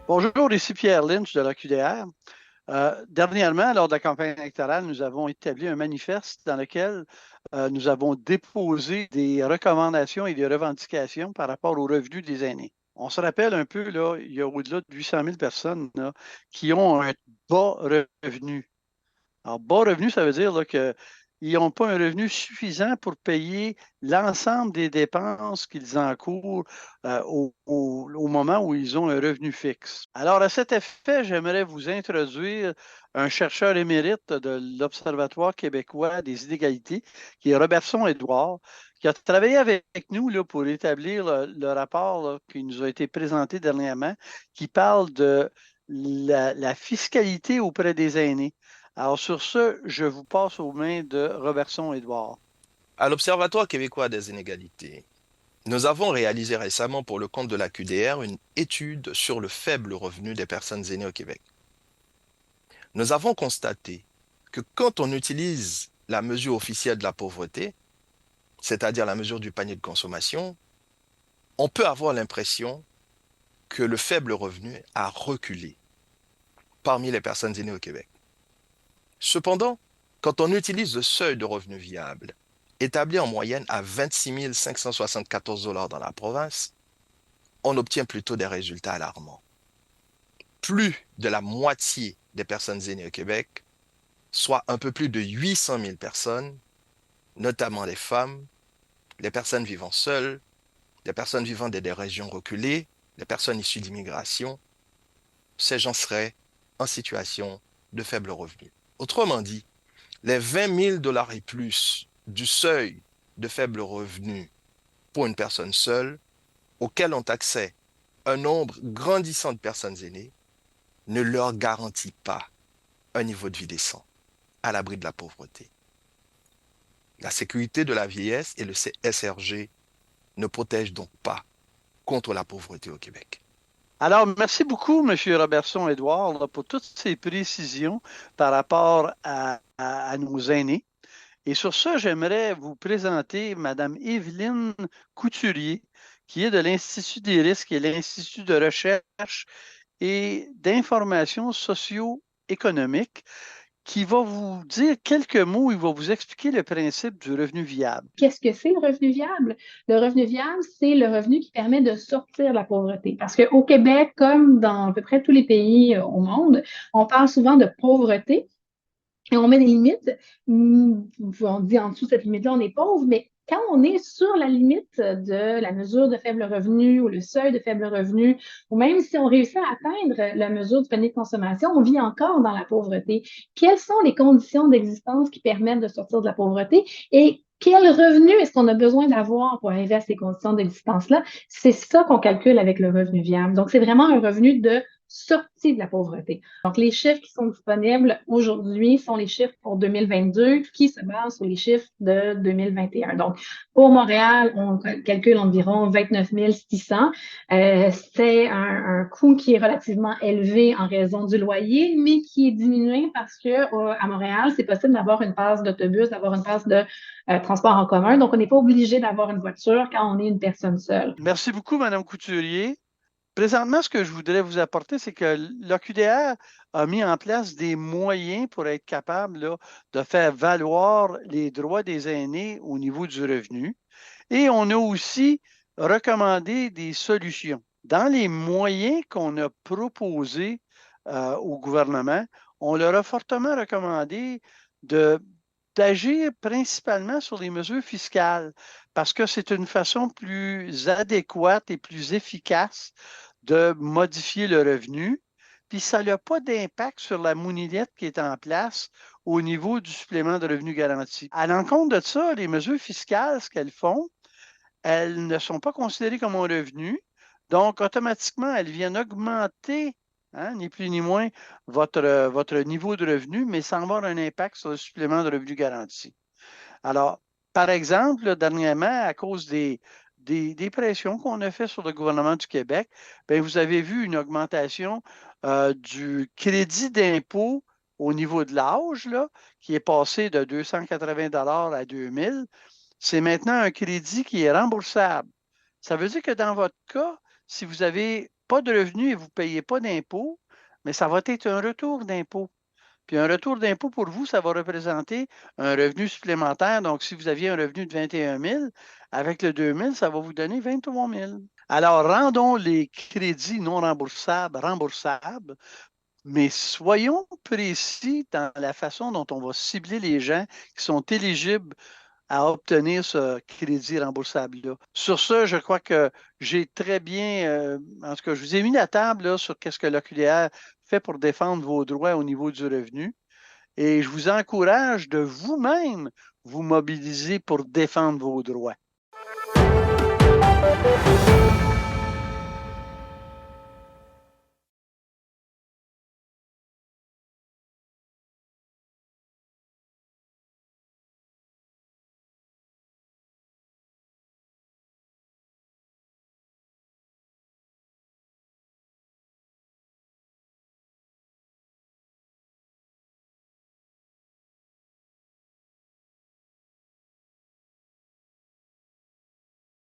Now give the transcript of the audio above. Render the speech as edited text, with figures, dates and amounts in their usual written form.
Bonjour, ici Pierre Lynch de la QDR. Dernièrement, lors de la campagne électorale, nous avons établi un manifeste dans lequel nous avons déposé des recommandations et des revendications par rapport aux revenus des aînés. On se rappelle un peu, là, il y a au-delà de 800 000 personnes là, qui ont un bas revenu. Alors, bas revenu, ça veut dire là, qu'ils n'ont pas un revenu suffisant pour payer l'ensemble des dépenses qu'ils encourent au moment où ils ont un revenu fixe. Alors, à cet effet, j'aimerais vous introduire un chercheur émérite de l'Observatoire québécois des inégalités, qui est Robertson-Édouard, qui a travaillé avec nous là, pour établir le rapport là, qui nous a été présenté dernièrement, qui parle de la fiscalité auprès des aînés. Alors, sur ce, je vous passe aux mains de Robertson-Édouard. À l'Observatoire québécois des inégalités, nous avons réalisé récemment pour le compte de la QDR une étude sur le faible revenu des personnes aînées au Québec. Nous avons constaté que quand on utilise la mesure officielle de la pauvreté, c'est-à-dire la mesure du panier de consommation, on peut avoir l'impression que le faible revenu a reculé parmi les personnes aînées au Québec. Cependant, quand on utilise le seuil de revenu viable, établi en moyenne à 26 574 dans la province, on obtient plutôt des résultats alarmants. Plus de la moitié des personnes aînées au Québec, soit un peu plus de 800 000 personnes, notamment les femmes, les personnes vivant seules, les personnes vivant dans des régions reculées, les personnes issues d'immigration, ces gens seraient en situation de faible revenu. Autrement dit, les 20 000 et plus du seuil de faible revenu pour une personne seule, auquel ont accès un nombre grandissant de personnes aînées, ne leur garantit pas un niveau de vie décent, à l'abri de la pauvreté. La sécurité de la vieillesse et le SRG ne protègent donc pas contre la pauvreté au Québec. Alors, merci beaucoup, M. Robertson-Édouard, là, pour toutes ces précisions par rapport à nos aînés. Et sur ça, j'aimerais vous présenter Mme Evelyne Couturier, qui est de l'Institut des risques et l'Institut de recherche et d'information socio-économique, qui va vous dire quelques mots, il va vous expliquer le principe du revenu viable. Qu'est-ce que c'est le revenu viable? Le revenu viable, c'est le revenu qui permet de sortir de la pauvreté. Parce qu'au Québec, comme dans à peu près tous les pays au monde, on parle souvent de pauvreté et on met des limites. On dit en dessous de cette limite-là, on est pauvre, mais quand on est sur la limite de la mesure de faible revenu ou le seuil de faible revenu, ou même si on réussit à atteindre la mesure du panier de consommation, on vit encore dans la pauvreté. Quelles sont les conditions d'existence qui permettent de sortir de la pauvreté et quel revenu est-ce qu'on a besoin d'avoir pour arriver à ces conditions d'existence-là? C'est ça qu'on calcule avec le revenu viable. Donc, c'est vraiment un revenu de sortie de la pauvreté. Donc, les chiffres qui sont disponibles aujourd'hui sont les chiffres pour 2022 qui se basent sur les chiffres de 2021. Donc, pour Montréal, on calcule environ 29 600. C'est un coût qui est relativement élevé en raison du loyer, mais qui est diminué parce que à Montréal, c'est possible d'avoir une passe d'autobus, d'avoir une passe de transport en commun. Donc, on n'est pas obligé d'avoir une voiture quand on est une personne seule. Merci beaucoup, Mme Couturier. Présentement, ce que je voudrais vous apporter, c'est que l'OQDR a mis en place des moyens pour être capable là, de faire valoir les droits des aînés au niveau du revenu. Et on a aussi recommandé des solutions. Dans les moyens qu'on a proposés au gouvernement, on leur a fortement recommandé de, d'agir principalement sur les mesures fiscales parce que c'est une façon plus adéquate et plus efficace de modifier le revenu. Puis ça n'a pas d'impact sur la mounillette qui est en place au niveau du supplément de revenu garanti. À l'encontre de ça, les mesures fiscales, ce qu'elles font, elles ne sont pas considérées comme un revenu. Donc, automatiquement, elles viennent augmenter, hein, ni plus ni moins, votre niveau de revenu, mais sans avoir un impact sur le supplément de revenu garanti. Alors, par exemple, là, dernièrement, à cause des pressions qu'on a fait sur le gouvernement du Québec, bien, vous avez vu une augmentation du crédit d'impôt au niveau de l'âge, là, qui est passé de 280 à 2000. C'est maintenant un crédit qui est remboursable. Ça veut dire que dans votre cas, si vous avez pas de revenus et vous ne payez pas d'impôts, mais ça va être un retour d'impôt. Puis un retour d'impôt pour vous, ça va représenter un revenu supplémentaire. Donc, si vous aviez un revenu de 21 000, avec le 2 000, ça va vous donner 23 000. Alors, rendons les crédits non remboursables remboursables, mais soyons précis dans la façon dont on va cibler les gens qui sont éligibles à obtenir ce crédit remboursable-là. Sur ce, je crois que j'ai très bien, en tout cas, je vous ai mis la table là, sur qu'est-ce que l'OQDR fait pour défendre vos droits au niveau du revenu. Et je vous encourage de vous-même vous mobiliser pour défendre vos droits.